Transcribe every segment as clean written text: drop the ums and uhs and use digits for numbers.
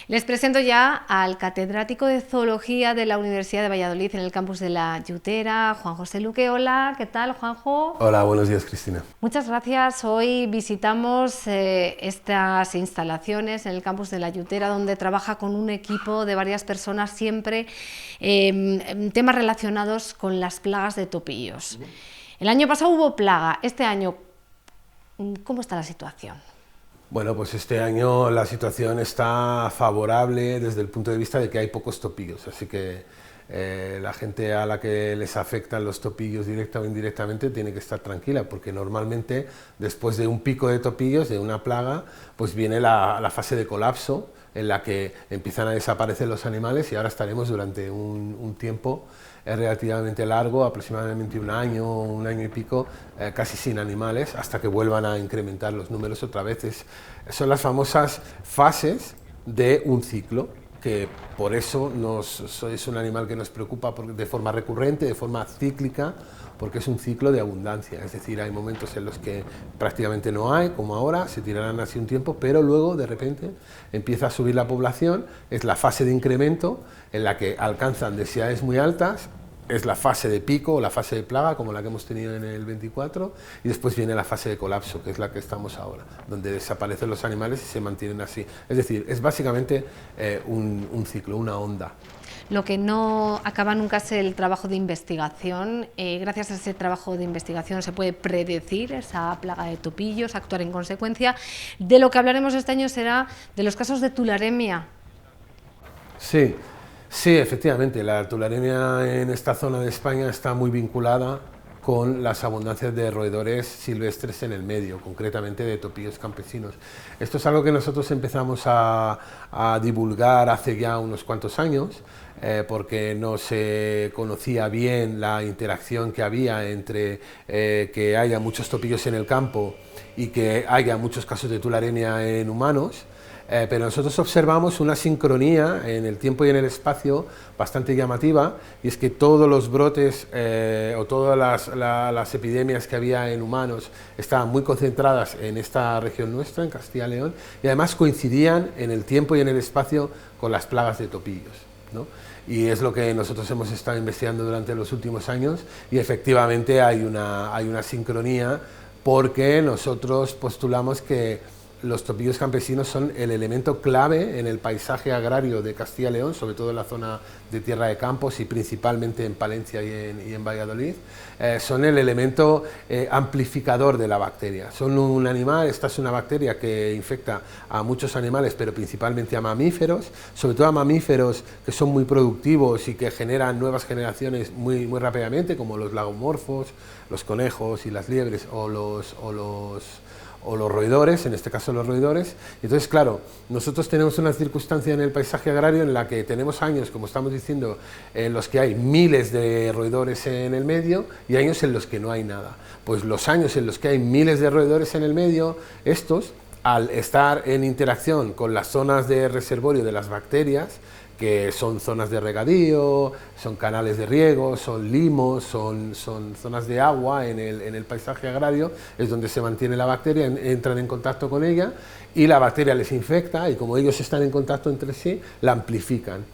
Les presento ya al catedrático de Zoología de la Universidad de Valladolid en el campus de La Llutera, Juan José Luque. Hola, ¿qué tal, Juanjo? Hola, buenos días, Cristina. Muchas gracias. Hoy visitamos estas instalaciones en el campus de La Llutera, donde trabaja con un equipo de varias personas siempre en temas relacionados con las plagas de topillos. El año pasado hubo plaga, este año, ¿cómo está la situación? Bueno, pues este año la situación está favorable desde el punto de vista de que hay pocos topillos, así que la gente a la que les afectan los topillos directa o indirectamente tiene que estar tranquila, porque normalmente después de un pico de topillos, de una plaga, pues viene la fase de colapso en la que empiezan a desaparecer los animales y ahora estaremos durante un tiempo relativamente largo, aproximadamente un año y pico, casi sin animales, hasta que vuelvan a incrementar los números otra vez. Son las famosas fases de un ciclo, que por eso es un animal que nos preocupa de forma recurrente, de forma cíclica, porque es un ciclo de abundancia, es decir, hay momentos en los que prácticamente no hay, como ahora, se tirarán así un tiempo, pero luego de repente empieza a subir la población, es la fase de incremento en la que alcanzan densidades muy altas, es la fase de pico o la fase de plaga, como la que hemos tenido en el 24, y después viene la fase de colapso, que es la que estamos ahora, donde desaparecen los animales y se mantienen así. Es decir, es básicamente un ciclo, una onda. Lo que no acaba nunca es el trabajo de investigación. Gracias a ese trabajo de investigación se puede predecir esa plaga de topillos, actuar en consecuencia. De lo que hablaremos este año será de los casos de tularemia. Sí, sí, efectivamente, la tularemia en esta zona de España está muy vinculada con las abundancias de roedores silvestres en el medio, concretamente de topillos campesinos. Esto es algo que nosotros empezamos a divulgar hace ya unos cuantos años, porque no se conocía bien la interacción que había entre que haya muchos topillos en el campo y que haya muchos casos de tularemia en humanos. Pero nosotros observamos una sincronía en el tiempo y en el espacio bastante llamativa, y es que todos los brotes o todas las epidemias que había en humanos estaban muy concentradas en esta región nuestra, en Castilla y León, y además coincidían en el tiempo y en el espacio con las plagas de topillos, ¿no? Y es lo que nosotros hemos estado investigando durante los últimos años, y efectivamente hay una sincronía, porque nosotros postulamos que los topillos campesinos son el elemento clave en el paisaje agrario de Castilla y León, sobre todo en la zona de Tierra de Campos y principalmente en Palencia y en Valladolid. Son el elemento amplificador de la bacteria. Son un animal, esta es una bacteria que infecta a muchos animales, pero principalmente a mamíferos, sobre todo a mamíferos que son muy productivos y que generan nuevas generaciones muy rápidamente, como los lagomorfos, los conejos y las liebres o los roedores, en este caso los roedores. Entonces, claro, nosotros tenemos una circunstancia en el paisaje agrario en la que tenemos años, como estamos diciendo, en los que hay miles de roedores en el medio y años en los que no hay nada. Pues los años en los que hay miles de roedores en el medio, estos, al estar en interacción con las zonas de reservorio de las bacterias, que son zonas de regadío, son canales de riego, son limos, son zonas de agua en el paisaje agrario, es donde se mantiene la bacteria, entran en contacto con ella y la bacteria les infecta, y como ellos están en contacto entre sí, la amplifican.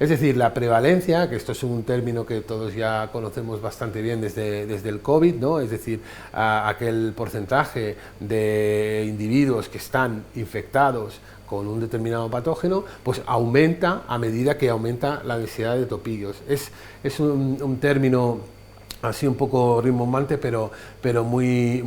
Es decir, la prevalencia, que esto es un término que todos ya conocemos bastante bien desde el COVID, ¿no? Es decir, aquel porcentaje de individuos que están infectados con un determinado patógeno, pues aumenta a medida que aumenta la densidad de topillos. Es un término así un poco rimbombante, pero muy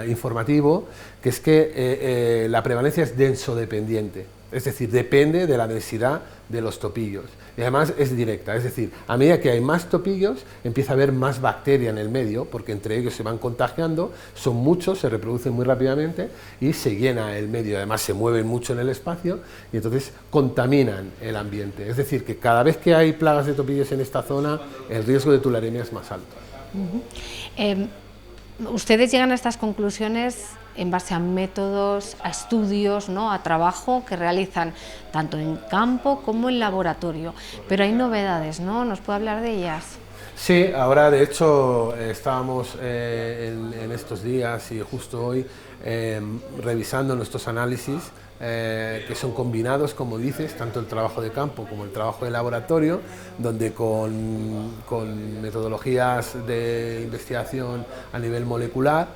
informativo, que es que la prevalencia es densodependiente, es decir, depende de la densidad de los topillos. Y además es directa, es decir, a medida que hay más topillos, empieza a haber más bacteria en el medio, porque entre ellos se van contagiando, son muchos, se reproducen muy rápidamente y se llena el medio. Además se mueven mucho en el espacio y entonces contaminan el ambiente. Es decir, que cada vez que hay plagas de topillos en esta zona, el riesgo de tularemia es más alto. Ustedes llegan a estas conclusiones en base a métodos, a estudios, ¿no?, a trabajo que realizan tanto en campo como en laboratorio, pero hay novedades, ¿no? ¿Nos puede hablar de ellas? Sí, ahora de hecho estábamos en estos días y justo hoy revisando nuestros análisis que son combinados, como dices, tanto el trabajo de campo como el trabajo de laboratorio, donde con metodologías de investigación a nivel molecular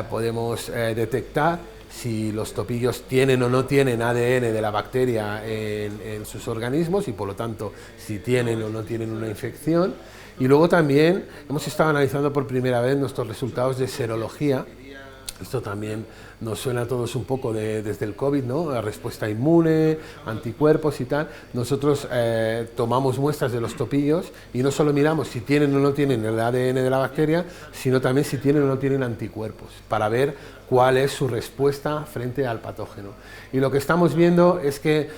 podemos detectar si los topillos tienen o no tienen ADN de la bacteria en sus organismos y por lo tanto si tienen o no tienen una infección. Y luego también hemos estado analizando por primera vez nuestros resultados de serología. Esto también nos suena a todos un poco desde el COVID, ¿no? La respuesta inmune, anticuerpos y tal. Nosotros tomamos muestras de los topillos y no solo miramos si tienen o no tienen el ADN de la bacteria, sino también si tienen o no tienen anticuerpos, para ver cuál es su respuesta frente al patógeno. Y lo que estamos viendo es que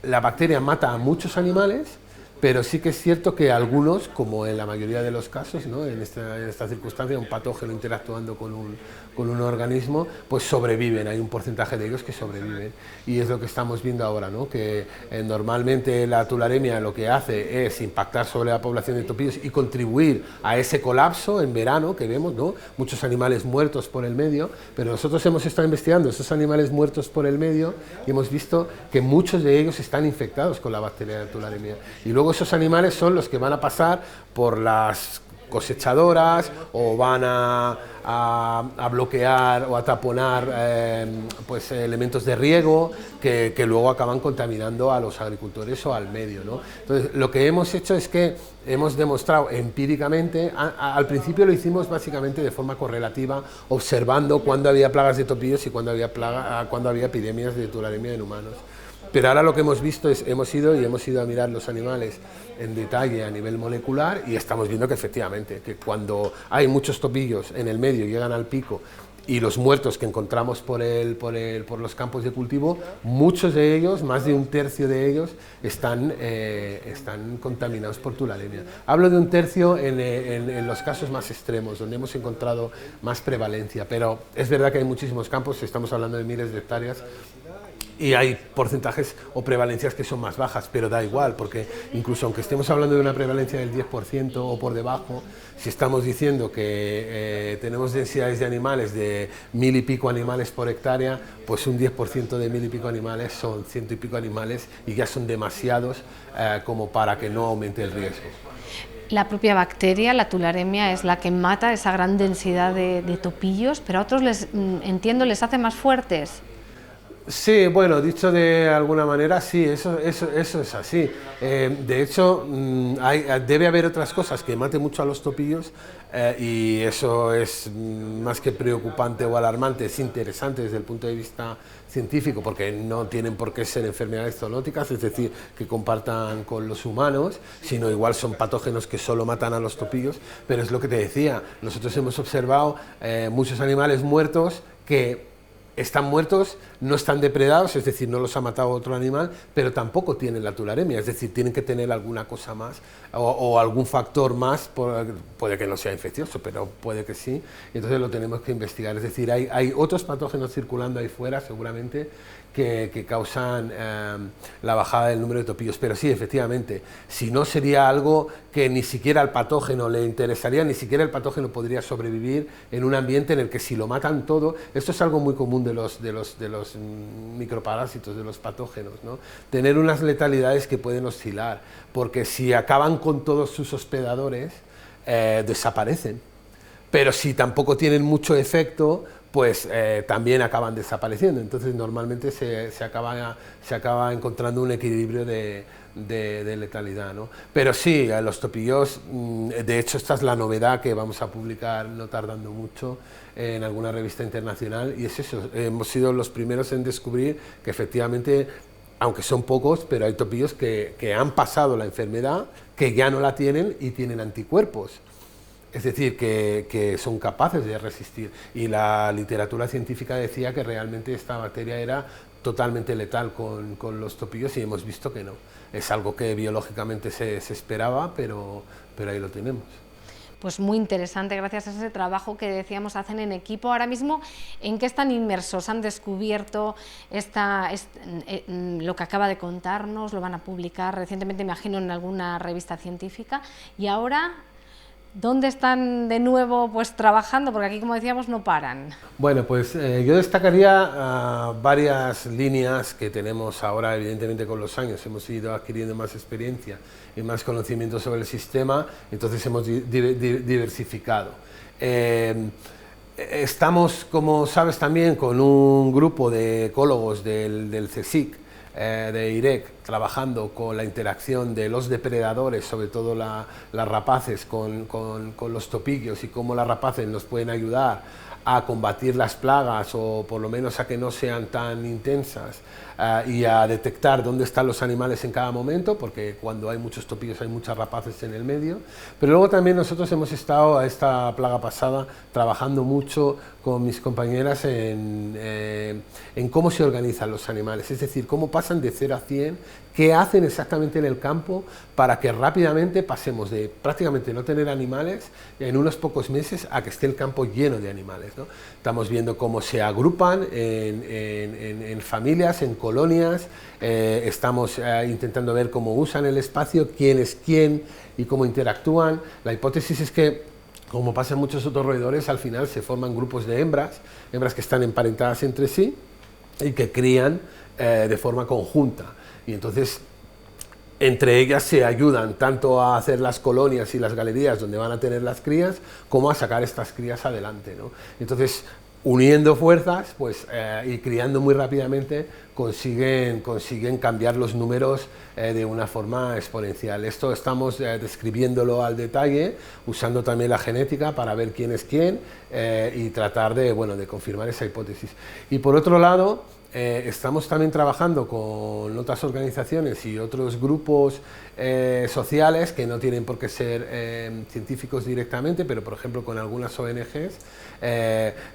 la bacteria mata a muchos animales, pero sí que es cierto que algunos, como en la mayoría de los casos, ¿no?, en esta circunstancia, un patógeno interactuando con un organismo, pues sobreviven, hay un porcentaje de ellos que sobreviven. Y es lo que estamos viendo ahora, ¿no?, que normalmente la tularemia lo que hace es impactar sobre la población de topillos y contribuir a ese colapso en verano que vemos, ¿no?, muchos animales muertos por el medio, pero nosotros hemos estado investigando esos animales muertos por el medio y hemos visto que muchos de ellos están infectados con la bacteria de tularemia. Y luego esos animales son los que van a pasar por las cosechadoras o van a bloquear o a taponar pues elementos de riego que luego acaban contaminando a los agricultores o al medio, ¿no? Entonces, lo que hemos hecho es que hemos demostrado empíricamente, al principio lo hicimos básicamente de forma correlativa, observando cuándo había plagas de topillos y cuándo había epidemias de tularemia en humanos. Pero ahora lo que hemos visto es, hemos ido a mirar los animales en detalle a nivel molecular y estamos viendo que efectivamente, que cuando hay muchos topillos en el medio, llegan al pico, y los muertos que encontramos por los campos de cultivo, muchos de ellos, más de un tercio de ellos, están contaminados por tularemia. Hablo de un tercio en los casos más extremos, donde hemos encontrado más prevalencia, pero es verdad que hay muchísimos campos, estamos hablando de miles de hectáreas, y hay porcentajes o prevalencias que son más bajas, pero da igual, porque incluso aunque estemos hablando de una prevalencia del 10% o por debajo, si estamos diciendo que tenemos densidades de animales de 1000 y pico animales por hectárea, pues un 10% de 1000 y pico animales son 100 y pico animales y ya son demasiados como para que no aumente el riesgo. La propia bacteria, la tularemia, es la que mata esa gran densidad de topillos, pero a otros entiendo, les hace más fuertes. Sí, bueno, dicho de alguna manera, sí, eso es así. De hecho, debe haber otras cosas que maten mucho a los topillos y eso es más que preocupante o alarmante, es interesante desde el punto de vista científico porque no tienen por qué ser enfermedades zoonóticas, es decir, que compartan con los humanos, sino igual son patógenos que solo matan a los topillos, pero es lo que te decía, nosotros hemos observado muchos animales muertos que están muertos, no están depredados, es decir, no los ha matado otro animal, pero tampoco tienen la tularemia, es decir, tienen que tener alguna cosa más o algún factor más, puede que no sea infeccioso, pero puede que sí, y entonces lo tenemos que investigar, es decir, hay otros patógenos circulando ahí fuera seguramente que causan la bajada del número de topillos, pero sí, efectivamente, si no sería algo que ni siquiera al patógeno le interesaría, ni siquiera el patógeno podría sobrevivir en un ambiente en el que si lo matan todo, esto es algo muy común de los microparásitos, de los patógenos, ¿no? Tener unas letalidades que pueden oscilar, porque si acaban con todos sus hospedadores, desaparecen, pero si tampoco tienen mucho efecto, pues también acaban desapareciendo, entonces normalmente se acaba encontrando un equilibrio de letalidad, ¿no? Pero sí, los topillos, de hecho esta es la novedad que vamos a publicar no tardando mucho en alguna revista internacional y es eso, hemos sido los primeros en descubrir que efectivamente, aunque son pocos, pero hay topillos que han pasado la enfermedad, que ya no la tienen y tienen anticuerpos. Es decir, que son capaces de resistir y la literatura científica decía que realmente esta bacteria era totalmente letal con los topillos y hemos visto que no. Es algo que biológicamente se esperaba, pero ahí lo tenemos. Pues muy interesante, gracias a ese trabajo que decíamos hacen en equipo. Ahora mismo, ¿en qué están inmersos? ¿Han descubierto lo que acaba de contarnos? ¿Lo van a publicar recientemente, imagino, en alguna revista científica? Y ahora, ¿dónde están de nuevo pues trabajando? Porque aquí, como decíamos, no paran. Bueno, pues yo destacaría varias líneas que tenemos ahora, evidentemente con los años hemos ido adquiriendo más experiencia y más conocimiento sobre el sistema, entonces hemos diversificado. Estamos, como sabes también, con un grupo de ecólogos del CSIC, de IREC, trabajando con la interacción de los depredadores, sobre todo las rapaces, con los topillos y cómo las rapaces nos pueden ayudar a combatir las plagas o por lo menos a que no sean tan intensas y a detectar dónde están los animales en cada momento, porque cuando hay muchos topillos hay muchas rapaces en el medio. Pero luego también nosotros hemos estado a esta plaga pasada trabajando mucho con mis compañeras en cómo se organizan los animales, es decir, cómo pasan de 0 a 100, qué hacen exactamente en el campo para que rápidamente pasemos de prácticamente no tener animales en unos pocos meses a que esté el campo lleno de animales, ¿no? Estamos viendo cómo se agrupan en familias, en colonias, estamos intentando ver cómo usan el espacio, quién es quién y cómo interactúan. La hipótesis es que, como pasa en muchos otros roedores, al final se forman grupos de hembras que están emparentadas entre sí y que crían de forma conjunta. Y entonces, entre ellas se ayudan tanto a hacer las colonias y las galerías donde van a tener las crías, como a sacar estas crías adelante, ¿no? Entonces, uniendo fuerzas pues, y criando muy rápidamente, consiguen cambiar los números de una forma exponencial. Esto estamos describiéndolo al detalle, usando también la genética para ver quién es quién y tratar de confirmar esa hipótesis. Y por otro lado, estamos también trabajando con otras organizaciones y otros grupos sociales que no tienen por qué ser científicos directamente, pero por ejemplo con algunas ONGs,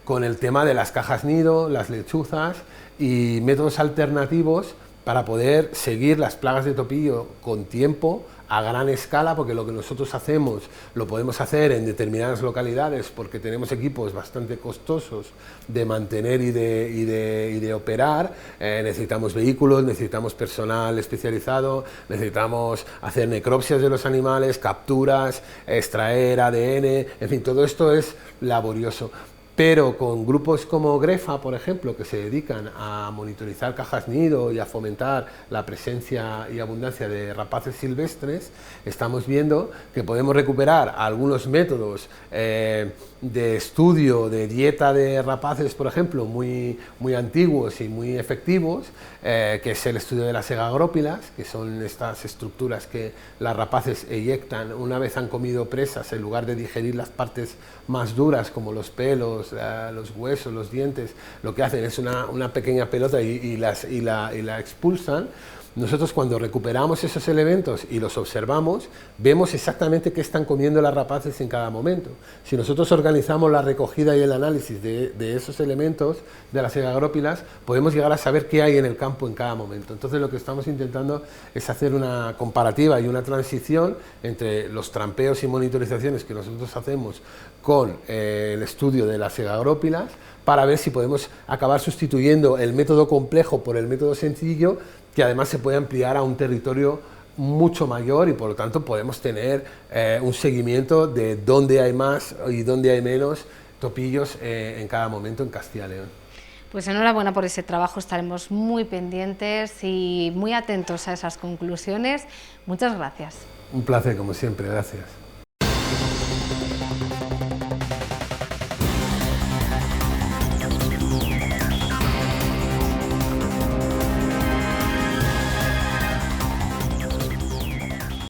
con el tema de las cajas nido, las lechuzas y métodos alternativos para poder seguir las plagas de topillo con tiempo, a gran escala, porque lo que nosotros hacemos lo podemos hacer en determinadas localidades porque tenemos equipos bastante costosos de mantener y de operar. Necesitamos vehículos, necesitamos personal especializado, necesitamos hacer necropsias de los animales, capturas, extraer ADN, en fin, todo esto es laborioso. Pero con grupos como GREFA, por ejemplo, que se dedican a monitorizar cajas nido y a fomentar la presencia y abundancia de rapaces silvestres, estamos viendo que podemos recuperar algunos métodos de estudio de dieta de rapaces, por ejemplo, muy antiguos y muy efectivos, que es el estudio de las segagrópilas, que son estas estructuras que las rapaces eyectan una vez han comido presas, en lugar de digerir las partes más duras como los pelos, los huesos, los dientes, lo que hacen es una pequeña pelota y la expulsan. Nosotros, cuando recuperamos esos elementos y los observamos, vemos exactamente qué están comiendo las rapaces en cada momento. Si nosotros organizamos la recogida y el análisis de esos elementos, de las segagrópilas, podemos llegar a saber qué hay en el campo en cada momento. Entonces, lo que estamos intentando es hacer una comparativa y una transición entre los trampeos y monitorizaciones que nosotros hacemos con el estudio de las segagrópilas, para ver si podemos acabar sustituyendo el método complejo por el método sencillo, que además se puede ampliar a un territorio mucho mayor y por lo tanto podemos tener un seguimiento de dónde hay más y dónde hay menos topillos en cada momento en Castilla y León. Pues enhorabuena por ese trabajo, estaremos muy pendientes y muy atentos a esas conclusiones. Muchas gracias. Un placer, como siempre, gracias.